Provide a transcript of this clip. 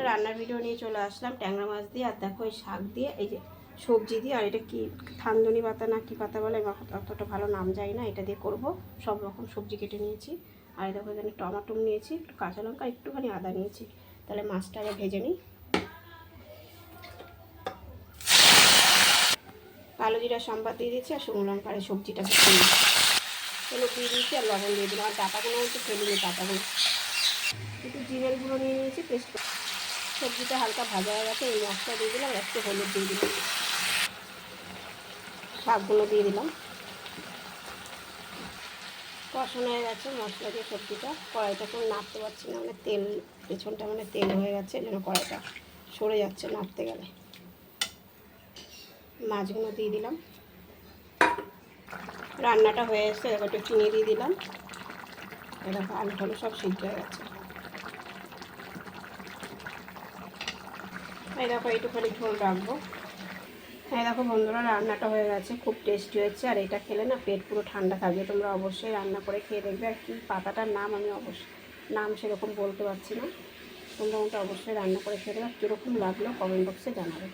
রান্নার ভিডিও নিয়ে চলে আসলাম ট্যাংরা মাছ দিয়ে। আর দেখো এই শাক দিয়ে, এই যে সবজি দিয়ে, আর এটা কি থানদনি পাতা না কি পাতা বলে, অতটা ভালো নাম জানি না। এটা দিয়ে করব। সব রকম সবজি কেটে নিয়েছি। আর দেখো এখানে টমেটো নিয়েছি, একটু কাঁচা লঙ্কা, একটুখানি আদা নিয়েছি। তাহলে মাছটা আগে ভেজে নিই। কালো জিরা সম্বাদ দিয়ে দিচ্ছি আর শুকনো লঙ্কা, আর সবজিটা ভেজে নিই। হলুদ দিয়ে দিচ্ছি আর লবণ দিয়ে দিলাম। আর ডাটাগুলো হচ্ছে ফেলিনি, ডাটাগুলো একটু জিরের গুঁড়ো নিয়ে নিয়েছি পেস্ট। সবজিটা হালকা ভাজা হয়ে গেছে, এই মশলা দিয়ে দিলাম, একটু হলুদ দিয়ে দিলাম, শাকগুলো দিয়ে দিলাম। কষানো হয়ে গেছে মশলা দিয়ে সবজিটা। কড়াইটা এখন নাড়তে পারছি না, মানে তেল পেছনটা মানে তেল হয়ে গেছে, যেন কড়াইটা সরে যাচ্ছে নাড়তে গেলে। মাছগুলো দিয়ে দিলাম। রান্নাটা হয়ে এসছে, এবার একটু চিনি দিয়ে দিলাম। এরকম আলু টালু সব সিদ্ধ হয়ে গেছে। এই দেখো এইটুখানি ঝোল রাখবো। হ্যাঁ দেখো বন্ধুরা, রান্নাটা হয়ে গেছে, খুব টেস্টি হয়েছে। আর এটা খেলে না পেট পুরো ঠান্ডা থাকবে। তোমরা অবশ্যই রান্না করে খেয়ে দেখবে। আর কি পাতাটার নাম আমি অবশ্যই নাম সেরকম বলতে পারছি না। তোমরা ওটা অবশ্যই রান্না করে খেয়ে দেবে। কীরকম লাগলো কমেন্ট বক্সে জানাবে।